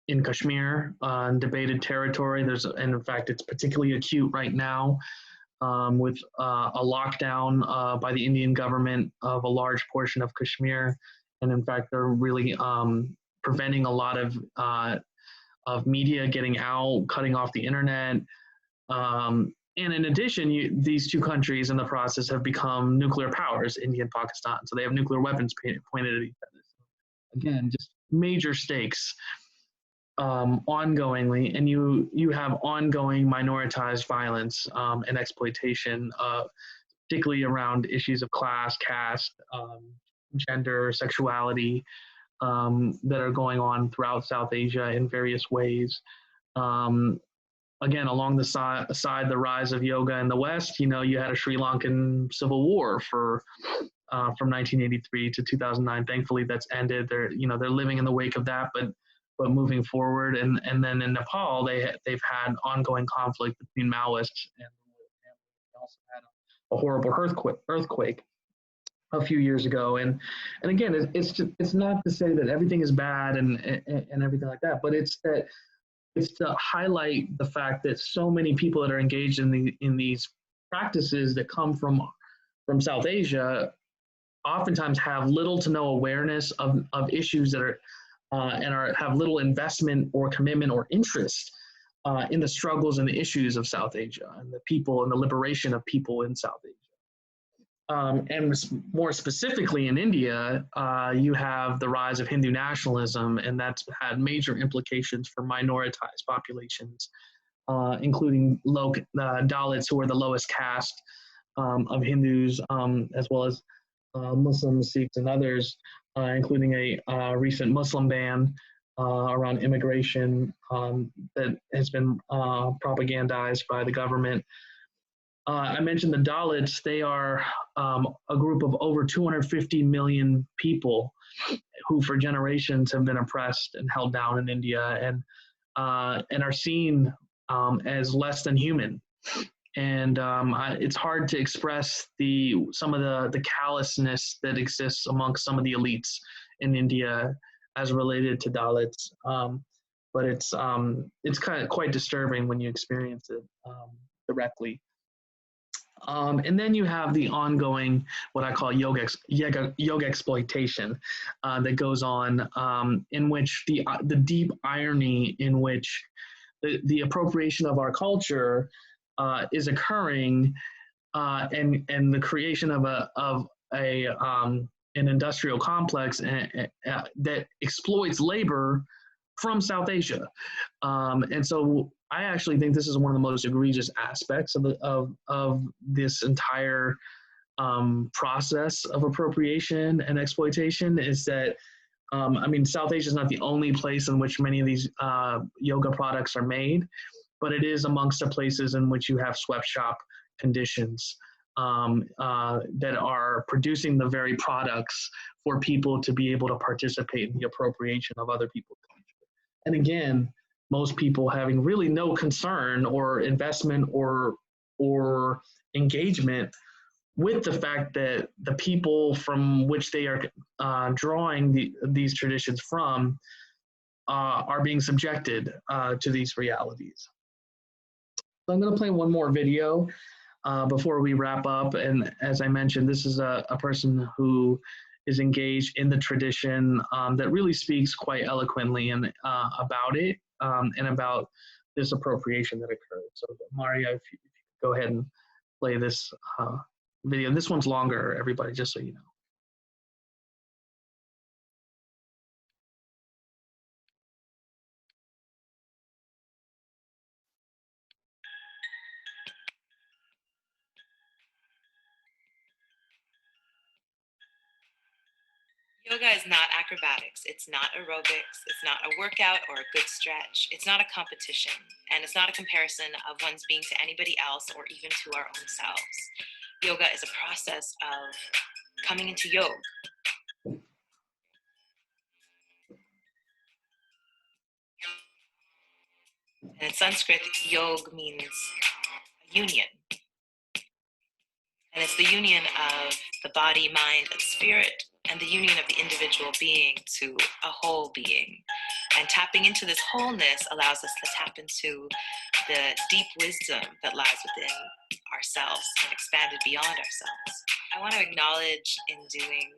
in Kashmir, debated territory. And in fact, it's particularly acute right now with a lockdown by the Indian government of a large portion of Kashmir. And in fact, they're really preventing a lot of media getting out, cutting off the internet. And in addition, these two countries in the process have become nuclear powers, India and Pakistan. So they have nuclear weapons pointed at each other. Again, just major stakes ongoingly. And you have ongoing minoritized violence and exploitation, particularly around issues of class, caste, gender, sexuality, that are going on throughout South Asia in various ways. Again, along the side, the rise of yoga in the West, you had a Sri Lankan civil war from 1983 to 2009. Thankfully, that's ended. They're living in the wake of that, but moving forward. And then in Nepal, they've had ongoing conflict between Maoists and they also had a horrible earthquake a few years ago. And again, it's not to say that everything is bad and everything like that, but it's to highlight the fact that so many people that are engaged in these practices that come from South Asia oftentimes have little to no awareness of issues that are have little investment or commitment or interest in the struggles and the issues of South Asia and the people and the liberation of people in South Asia. And more specifically in India, you have the rise of Hindu nationalism, and that's had major implications for minoritized populations, including Dalits, who are the lowest caste of Hindus, as well as Muslims, Sikhs, and others, including a recent Muslim ban around immigration that has been propagandized by the government. I mentioned the Dalits. They are a group of over 250 million people who, for generations, have been oppressed and held down in India, and are seen as less than human. And it's hard to express some of the callousness that exists amongst some of the elites in India as related to Dalits. But it's kind of quite disturbing when you experience it directly. And then you have the ongoing, what I call yoga exploitation that goes on, in which the deep irony in which the appropriation of our culture is occurring, and the creation of an industrial complex that exploits labor from South Asia. And so I actually think this is one of the most egregious aspects of this entire process of appropriation and exploitation, is that South Asia is not the only place in which many of these yoga products are made, but it is amongst the places in which you have sweatshop conditions that are producing the very products for people to be able to participate in the appropriation of other people's culture. And again, most people having really no concern or investment or engagement with the fact that the people from which they are drawing these traditions from are being subjected to these realities. So I'm going to play one more video before we wrap up. And as I mentioned, this is a person who is engaged in the tradition that really speaks quite eloquently about it and about this appropriation that occurred. So Maria, if you go ahead and play this video. This one's longer, everybody, just so you know. Yoga is not acrobatics. It's not aerobics. It's not a workout or a good stretch. It's not a competition. And it's not a comparison of one's being to anybody else or even to our own selves. Yoga is a process of coming into yoga. And in Sanskrit, yog means union. And it's the union of the body, mind, and spirit, and the union of the individual being to a whole being. And tapping into this wholeness allows us to tap into the deep wisdom that lies within ourselves and expanded beyond ourselves. I want to acknowledge in doing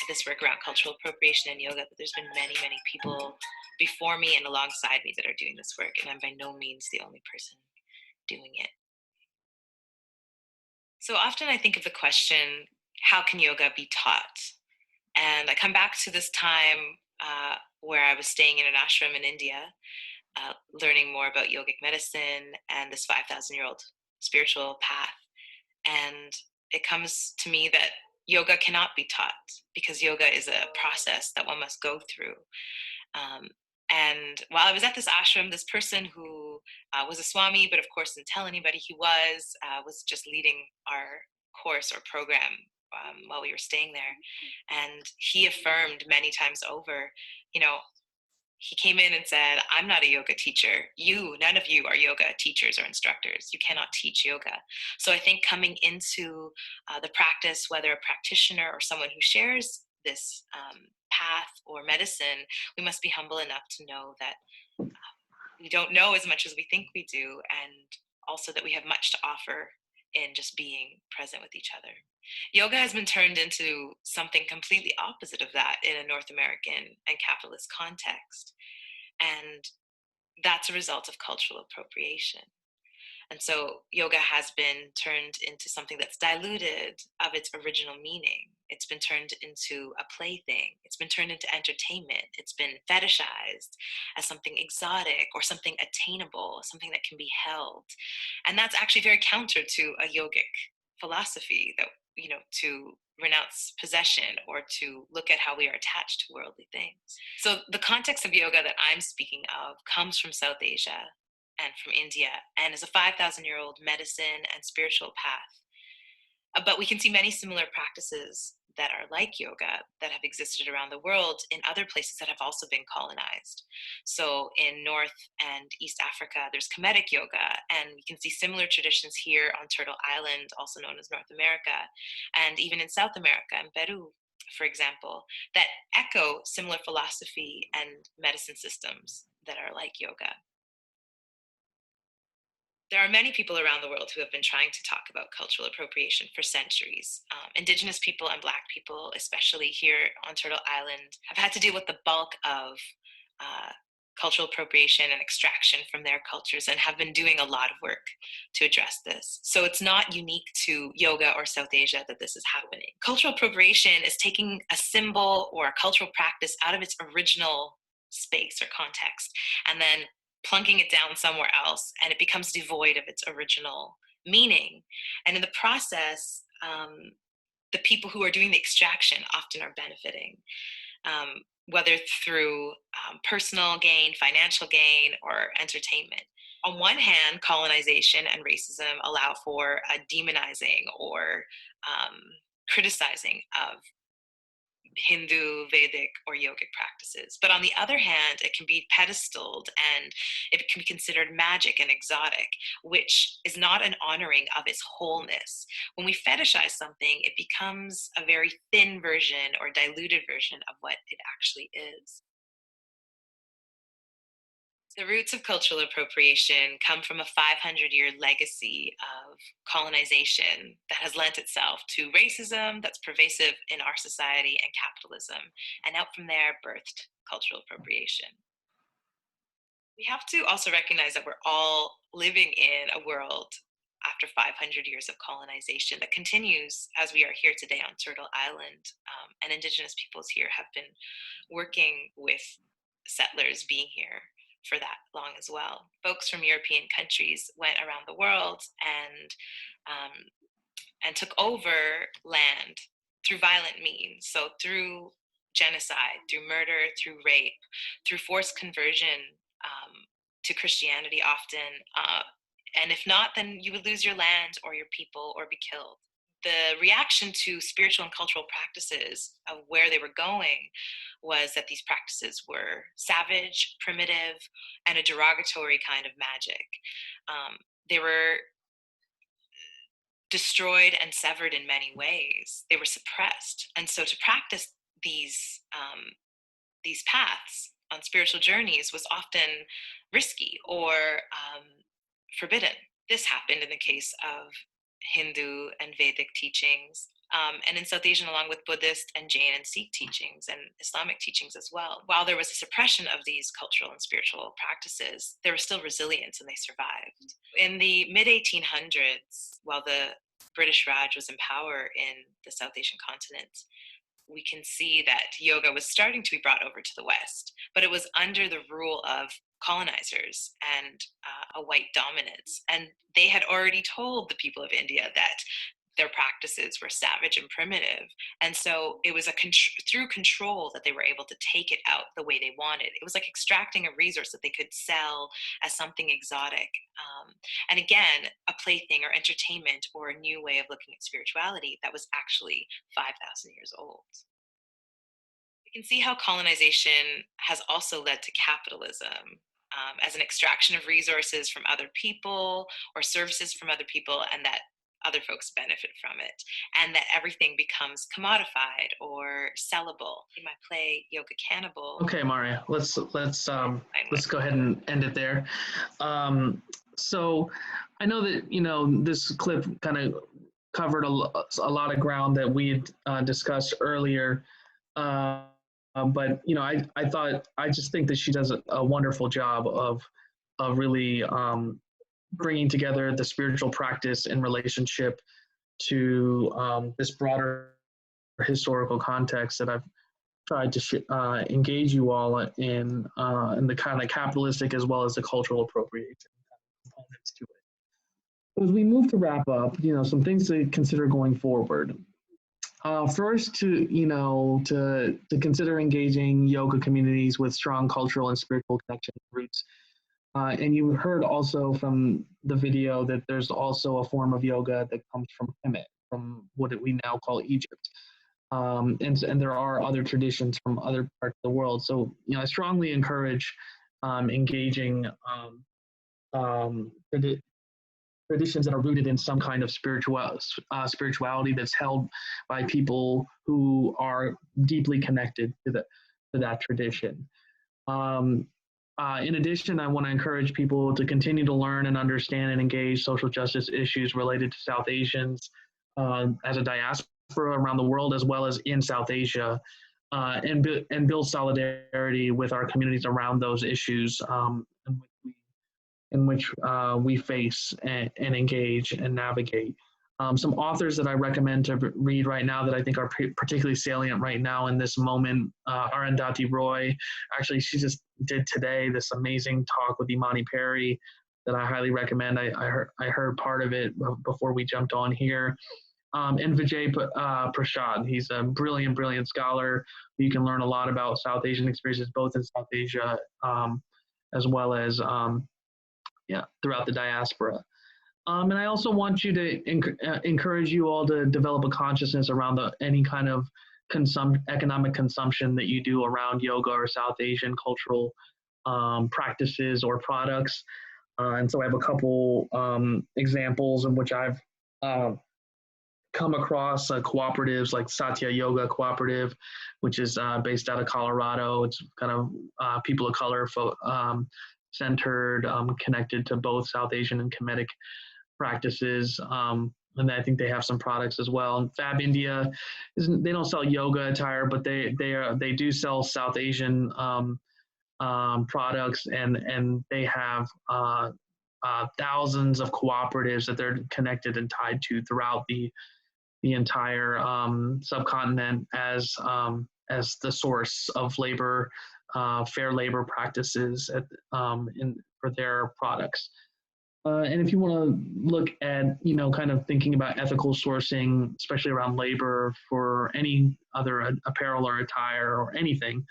this work around cultural appropriation and yoga that there's been many, many people before me and alongside me that are doing this work, and I'm by no means the only person doing it. So often I think of the question, how can yoga be taught? And I come back to this time where I was staying in an ashram in India, learning more about yogic medicine and this 5,000-year-old spiritual path. And it comes to me that yoga cannot be taught because yoga is a process that one must go through. And while I was at this ashram, this person who was a Swami, but of course didn't tell anybody he was just leading our course or program while we were staying there. And he affirmed many times over, he came in and said, I'm not a yoga teacher. None of you are yoga teachers or instructors. You cannot teach yoga. So I think coming into the practice, whether a practitioner or someone who shares this path or medicine, we must be humble enough to know that we don't know as much as we think we do, and also that we have much to offer in just being present with each other. Yoga has been turned into something completely opposite of that in a North American and capitalist context. And that's a result of cultural appropriation. And so yoga has been turned into something that's diluted of its original meaning. It's been turned into a plaything. It's been turned into entertainment. It's been fetishized as something exotic or something attainable, something that can be held. And that's actually very counter to a yogic philosophy that, to renounce possession or to look at how we are attached to worldly things. So the context of yoga that I'm speaking of comes from South Asia. and from India, and is a 5,000-year-old medicine and spiritual path. But we can see many similar practices that are like yoga that have existed around the world in other places that have also been colonized. So in North and East Africa, there's Kemetic yoga, and we can see similar traditions here on Turtle Island, also known as North America, and even in South America, in Peru, for example, that echo similar philosophy and medicine systems that are like yoga. There are many people around the world who have been trying to talk about cultural appropriation for centuries. Indigenous people and Black people, especially here on Turtle Island, have had to deal with the bulk of cultural appropriation and extraction from their cultures and have been doing a lot of work to address this. So it's not unique to yoga or South Asia that this is happening. Cultural appropriation is taking a symbol or a cultural practice out of its original space or context and then plunking it down somewhere else, and it becomes devoid of its original meaning. And in the process, the people who are doing the extraction often are benefiting, whether through personal gain, financial gain, or entertainment. On one hand, colonization and racism allow for a demonizing or criticizing of Hindu, Vedic, or yogic practices. But on the other hand, it can be pedestaled and it can be considered magic and exotic, which is not an honoring of its wholeness. When we fetishize something, it becomes a very thin version or diluted version of what it actually is. The roots of cultural appropriation come from a 500-year legacy of colonization that has lent itself to racism that's pervasive in our society and capitalism, and out from there birthed cultural appropriation. We have to also recognize that we're all living in a world after 500 years of colonization that continues as we are here today on Turtle Island, and Indigenous peoples here have been working with settlers being here for that long as well. Folks from European countries went around the world and took over land through violent means. So through genocide, through murder, through rape, through forced conversion to Christianity often. And if not, then you would lose your land or your people or be killed. The reaction to spiritual and cultural practices of where they were going was that these practices were savage, primitive, and a derogatory kind of magic. They were destroyed and severed in many ways. They were suppressed. And so to practice these paths on spiritual journeys was often risky or forbidden. This happened in the case of Hindu and Vedic teachings, and in South Asian, along with Buddhist and Jain and Sikh teachings and Islamic teachings as well. While there was a suppression of these cultural and spiritual practices, there was still resilience and they survived. In the mid-1800s, while the British Raj was in power in the South Asian continent, we can see that yoga was starting to be brought over to the West, but it was under the rule of colonizers and a white dominance. And they had already told the people of India that their practices were savage and primitive. And so it was through control that they were able to take it out the way they wanted. It was like extracting a resource that they could sell as something exotic. And again, a plaything or entertainment or a new way of looking at spirituality that was actually 5,000 years old. We can see how colonization has also led to capitalism as an extraction of resources from other people or services from other people, and that other folks benefit from it, and that everything becomes commodified or sellable. In my play Yoga Cannibal. Okay, Maria, let's go ahead and end it there. So I know that this clip kind of covered a lot of ground that we had discussed earlier. But I just think that she does a wonderful job of really bringing together the spiritual practice in relationship to this broader historical context that I've tried to engage you all in the kind of capitalistic as well as the cultural appropriation components to it. As we move to wrap up, some things to consider going forward. First, to consider engaging yoga communities with strong cultural and spiritual connection roots And you heard also from the video that there's also a form of yoga that comes from Kemet, from what we now call Egypt. And there are other traditions from other parts of the world. So, I strongly encourage engaging traditions that are rooted in some kind of spirituality that's held by people who are deeply connected to that tradition. In addition, I want to encourage people to continue to learn and understand and engage social justice issues related to South Asians as a diaspora around the world, as well as in South Asia, and build solidarity with our communities around those issues in which we face and engage and navigate. Some authors that I recommend to read right now that I think are particularly salient right now in this moment are Arundhati Roy. Actually, she just did today this amazing talk with Imani Perry that I highly recommend. I heard part of it before we jumped on here. And Vijay Prashad. He's a brilliant scholar. You can learn a lot about South Asian experiences, both in South Asia as well as throughout the diaspora. And I also want you to encourage you all to develop a consciousness around any kind of economic consumption that you do around yoga or South Asian cultural practices or products. And so I have a couple examples in which I've come across cooperatives like Satya Yoga Cooperative, which is based out of Colorado. It's kind of people of color centered, connected to both South Asian and Kemetic practices. And I think they have some products as well. And Fab India, they don't sell yoga attire, but they do sell South Asian products, and they have thousands of cooperatives that they're connected and tied to throughout the entire subcontinent as the source of labor, fair labor practices for their products. And if you want to look at, kind of thinking about ethical sourcing, especially around labor for any other apparel or attire or anything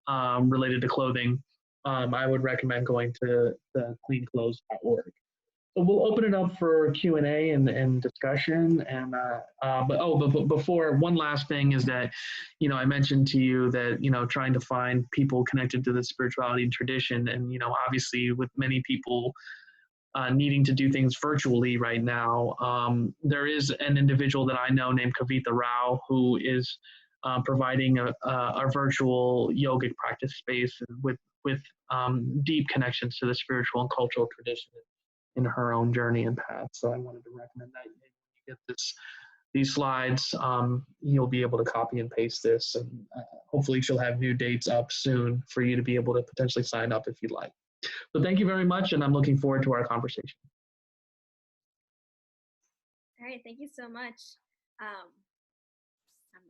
related to clothing, I would recommend going to the cleanclothes.org. So we'll open it up for Q&A and discussion. And but before, one last thing is that, I mentioned to you that, trying to find people connected to the spirituality and tradition, and, obviously with many people needing to do things virtually right now, there is an individual that I know named Kavitha Rao who is providing a virtual yogic practice space with deep connections to the spiritual and cultural tradition in her own journey and path. So I wanted to recommend that. When you get these slides, you'll be able to copy and paste this, and hopefully she'll have new dates up soon for you to be able to potentially sign up if you'd like. So thank you very much, and I'm looking forward to our conversation. All right, thank you so much. I'm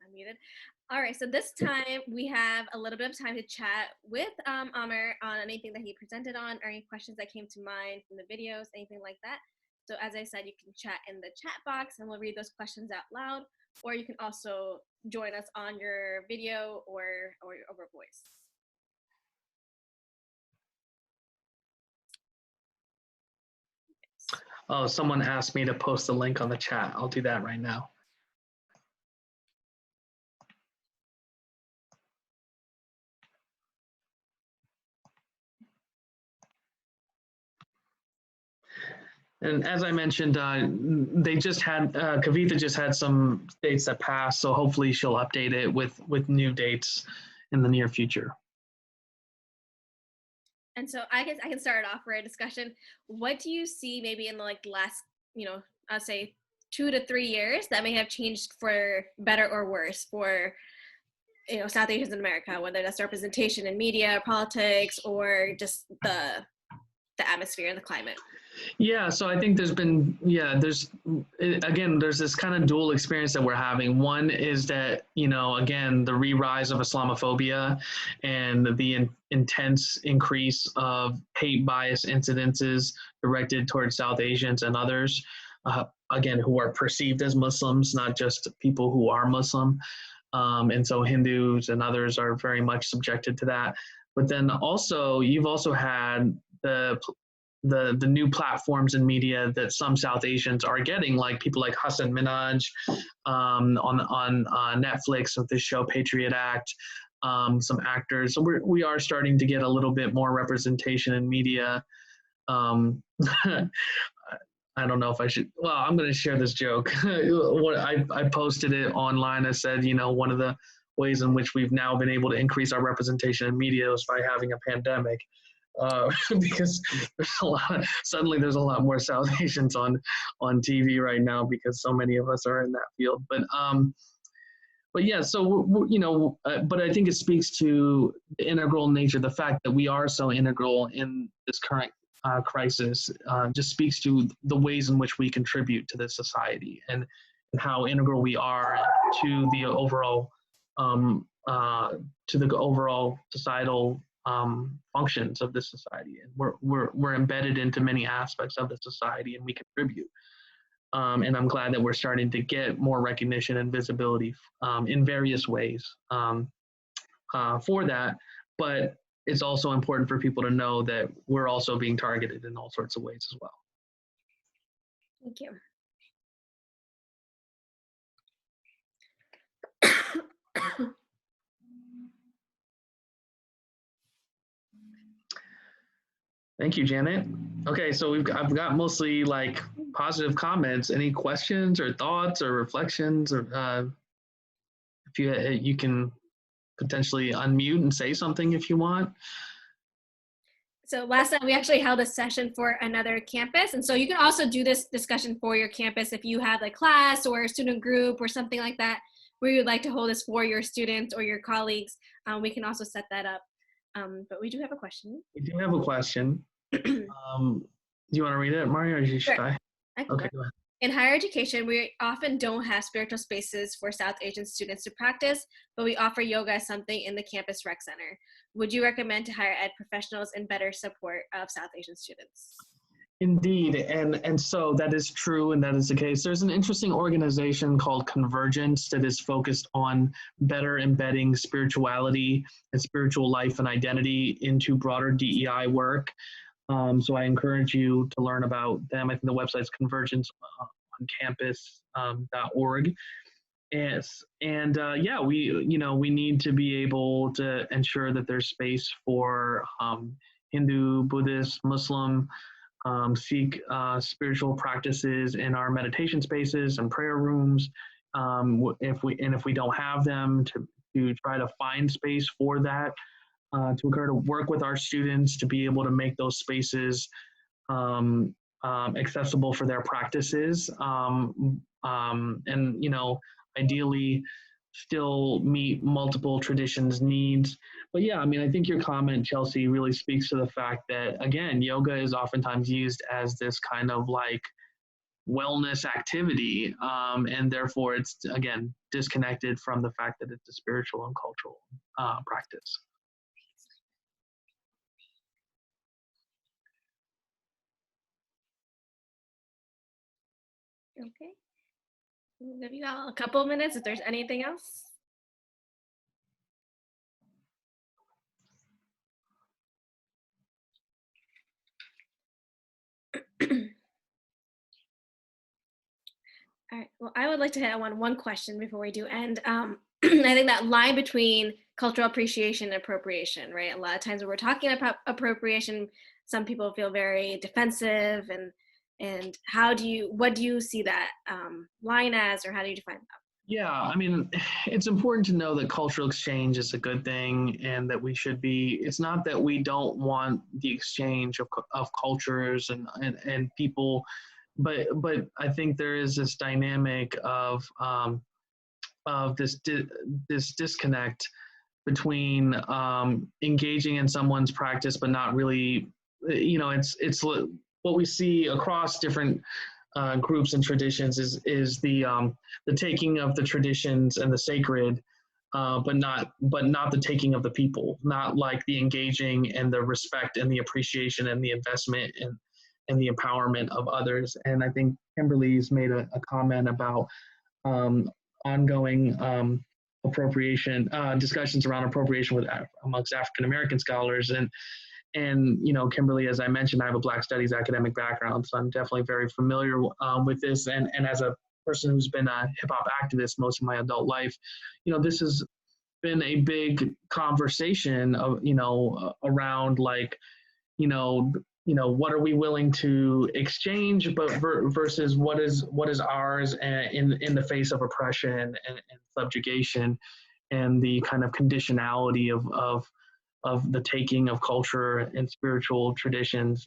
unmuted. All right, so this time we have a little bit of time to chat with Amer on anything that he presented on, or any questions that came to mind from the videos, anything like that. So as I said, you can chat in the chat box and we'll read those questions out loud, or you can also join us on your video or over voice. Oh, someone asked me to post a link on the chat. I'll do that right now. And as I mentioned, Kavitha just had some dates that passed, so hopefully she'll update it with new dates in the near future. And so I guess I can start off for a discussion. What do you see maybe in the last, I'll say 2 to 3 years that may have changed for better or worse for, South Asians in America, whether that's representation in media, politics, or just the atmosphere and the climate? Yeah, so I think there's this kind of dual experience that we're having. One is that, again, the re-rise of Islamophobia and the intense increase of hate bias incidences directed towards South Asians and others, again, who are perceived as Muslims, not just people who are Muslim. And so Hindus and others are very much subjected to that. But then also, you've also had the the new platforms and media that some South Asians are getting, like people like Hassan Minhaj on Netflix with this show Patriot Act, some actors. So we are starting to get a little bit more representation in media. I don't know if I should. Well, I'm going to share this joke. I posted it online. I said, one of the ways in which we've now been able to increase our representation in media is by having a pandemic. Because suddenly there's a lot more South Asians on TV right now because so many of us are in that field. But yeah, so but I think it speaks to the integral nature, the fact that we are so integral in this current crisis, just speaks to the ways in which we contribute to this society and how integral we are to the overall societal functions of this society. And we're embedded into many aspects of the society, and we contribute. And I'm glad that we're starting to get more recognition and visibility in various ways for that. But it's also important for people to know that we're also being targeted in all sorts of ways as well. Thank you. Thank you, Janet. Okay, so I've got mostly like positive comments. Any questions or thoughts or reflections, or if you can potentially unmute and say something if you want. So last time we actually held a session for another campus. And so you can also do this discussion for your campus if you have a class or a student group or something like that where you'd like to hold this for your students or your colleagues. We can also set that up. But we do have a question. We do have a question. Do you want to read it, Mario, or should Sure. I? Okay, go ahead. In higher education, we often don't have spiritual spaces for South Asian students to practice, but we offer yoga as something in the campus rec center. Would you recommend to higher ed professionals in better support of South Asian students? Indeed, and so that is true, and that is the case. There's an interesting organization called Convergence that is focused on better embedding spirituality and spiritual life and identity into broader DEI work. So I encourage you to learn about them. I think the website's convergenceoncampus.org. Yes, and yeah, we need to be able to ensure that there's space for Hindu, Buddhist, Muslim, Sikh spiritual practices in our meditation spaces and prayer rooms. If we don't have them, to try to find space for that. To encourage to work with our students to be able to make those spaces accessible for their practices, and ideally still meet multiple traditions' needs. But yeah, I mean, I think your comment, Chelsea, really speaks to the fact that, again, yoga is oftentimes used as this kind of like wellness activity, and therefore it's, again, disconnected from the fact that it's a spiritual and cultural practice. Okay. We'll give you all a couple of minutes if there's anything else. All right. Well, I would like to hit on one question before we do end. I think that line between cultural appreciation and appropriation, right? A lot of times when we're talking about appropriation, some people feel very defensive, and what do you see that line as, or how do you define that? Yeah, I mean, it's important to know that cultural exchange is a good thing, and that we should be, it's not that we don't want the exchange of cultures and people, but I think there is this dynamic of this disconnect between engaging in someone's practice but not really, it's what we see across different groups and traditions is the taking of the traditions and the sacred, but not the taking of the people, not like the engaging and the respect and the appreciation and the investment and the empowerment of others. And I think Kimberly's made a comment about ongoing appropriation discussions around appropriation amongst African American scholars, And, you know, Kimberly, as I mentioned, I have a Black Studies academic background, so I'm definitely very familiar with this. And as a person who's been a hip hop activist most of my adult life, you know, this has been a big conversation of, you know, around like, you know, what are we willing to exchange, but versus what is ours in the face of oppression and subjugation and the kind of conditionality of the taking of culture and spiritual traditions,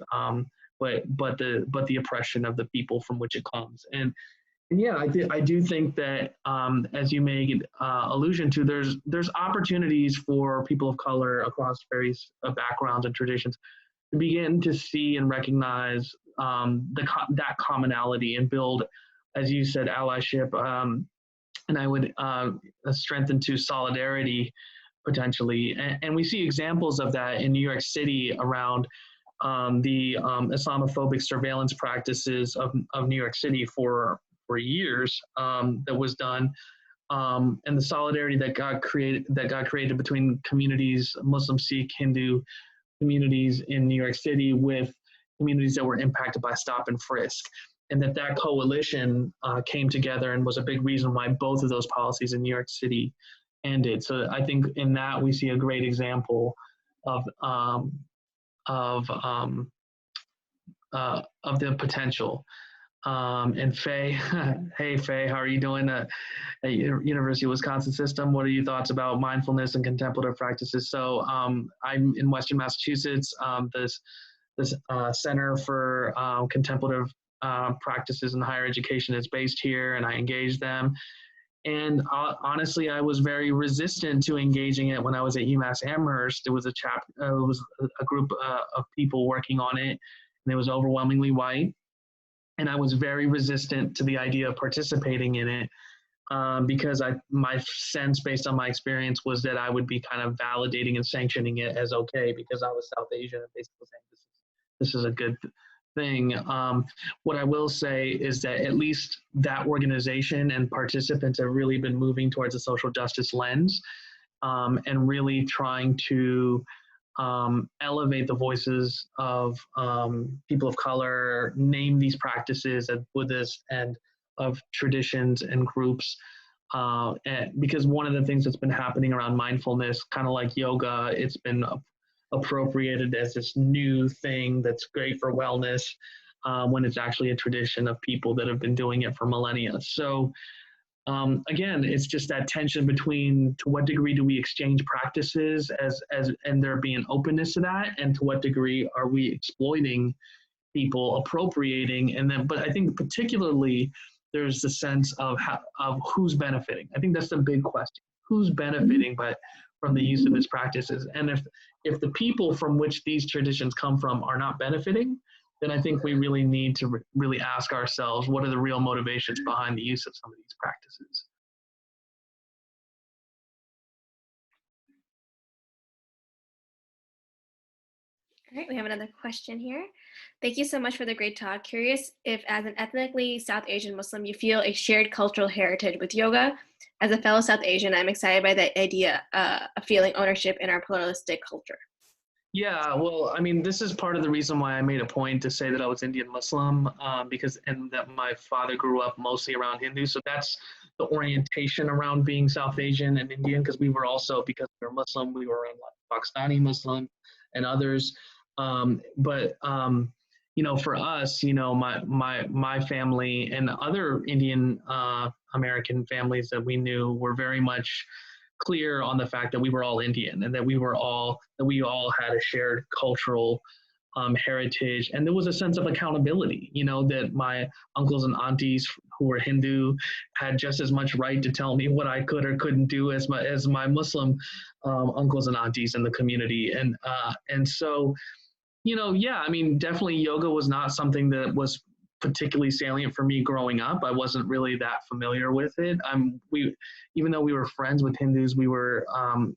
but the oppression of the people from which it comes. And yeah, I do think that, as you made allusion to, there's opportunities for people of color across various backgrounds and traditions to begin to see and recognize that commonality and build, as you said, allyship, and I would strengthen to solidarity potentially. And we see examples of that in New York City around the Islamophobic surveillance practices of New York City for years that was done, and the solidarity that got created between communities, Muslim, Sikh, Hindu communities in New York City with communities that were impacted by stop and frisk, and that coalition came together and was a big reason why both of those policies in New York City ended. So I think in that we see a great example of the potential. And Faye, hey Faye, how are you doing at University of Wisconsin System? What are your thoughts about mindfulness and contemplative practices? So I'm in Western Massachusetts. This Center for Contemplative Practices in Higher Education is based here, and I engage them. And honestly, I was very resistant to engaging it when I was at UMass Amherst. It was a group of people working on it, and it was overwhelmingly white. And I was very resistant to the idea of participating in it because my sense, based on my experience, was that I would be kind of validating and sanctioning it as okay because I was South Asian and basically saying this is a good thing. What I will say is that at least that organization and participants have really been moving towards a social justice lens and really trying to elevate the voices of people of color, name these practices as Buddhist and of traditions and groups. Because one of the things that's been happening around mindfulness, kind of like yoga, it's been appropriated as this new thing that's great for wellness when it's actually a tradition of people that have been doing it for millennia. So again, it's just that tension between to what degree do we exchange practices and there being openness to that, and to what degree are we exploiting people, appropriating, and then. But I think particularly there's the sense of who's benefiting. I think that's the big question: who's benefiting from the use of these practices? And if the people from which these traditions come from are not benefiting, then I think we really need to really ask ourselves, what are the real motivations behind the use of some of these practices? All right, we have another question here. Thank you so much for the great talk. Curious if, as an ethnically South Asian Muslim, you feel a shared cultural heritage with yoga. As a fellow South Asian, I'm excited by the idea of feeling ownership in our pluralistic culture. Yeah, well, I mean, this is part of the reason why I made a point to say that I was Indian Muslim, and that my father grew up mostly around Hindu. So that's the orientation around being South Asian and Indian, because we were also, because we were Muslim, we were around Pakistani Muslim and others. You know, for us, you know, my family and other Indian American families that we knew were very much clear on the fact that we were all Indian and that we all had a shared cultural heritage, and there was a sense of accountability. You know, that my uncles and aunties who were Hindu had just as much right to tell me what I could or couldn't do as my Muslim uncles and aunties in the community, and so. You know, yeah, I mean, definitely yoga was not something that was particularly salient for me growing up. I wasn't really that familiar with it. Even though we were friends with Hindus, we were,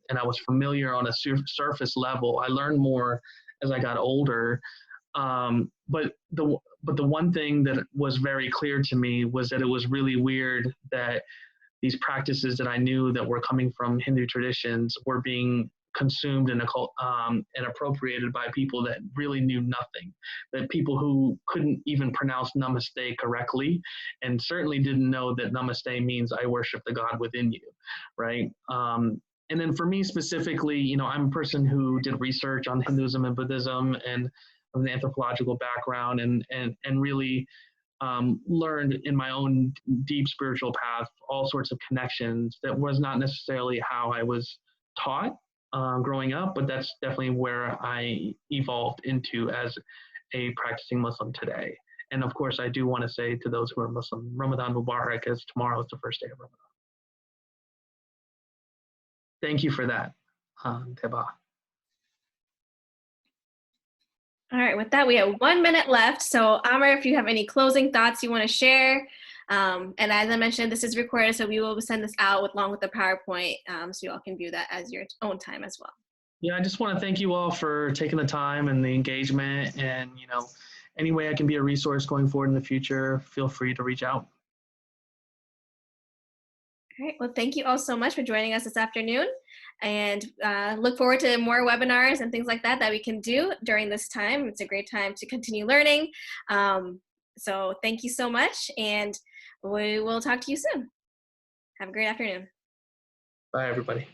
and I was familiar on a surface level. I learned more as I got older. But the one thing that was very clear to me was that it was really weird that these practices that I knew that were coming from Hindu traditions were being consumed and appropriated by people that really knew nothing, that people who couldn't even pronounce namaste correctly, and certainly didn't know that namaste means I worship the God within you, right? And then for me specifically, you know, I'm a person who did research on Hinduism and Buddhism and of an anthropological background, and really learned in my own deep spiritual path all sorts of connections that was not necessarily how I was taught growing up, but that's definitely where I evolved into as a practicing Muslim today. And of course, I do want to say to those who are Muslim, Ramadan Mubarak, as tomorrow is the first day of Ramadan. Thank you for that, Teba. All right, with that, we have 1 minute left. So Amer, if you have any closing thoughts you want to share, and as I mentioned, this is recorded, so we will send this out along with the PowerPoint, so you all can view that as your own time as well. Yeah, I just want to thank you all for taking the time and the engagement, and, you know, any way I can be a resource going forward in the future, feel free to reach out. All right, well, thank you all so much for joining us this afternoon, and look forward to more webinars and things like that that we can do during this time. It's a great time to continue learning. So thank you so much, and we will talk to you soon. Have a great afternoon. Bye, everybody.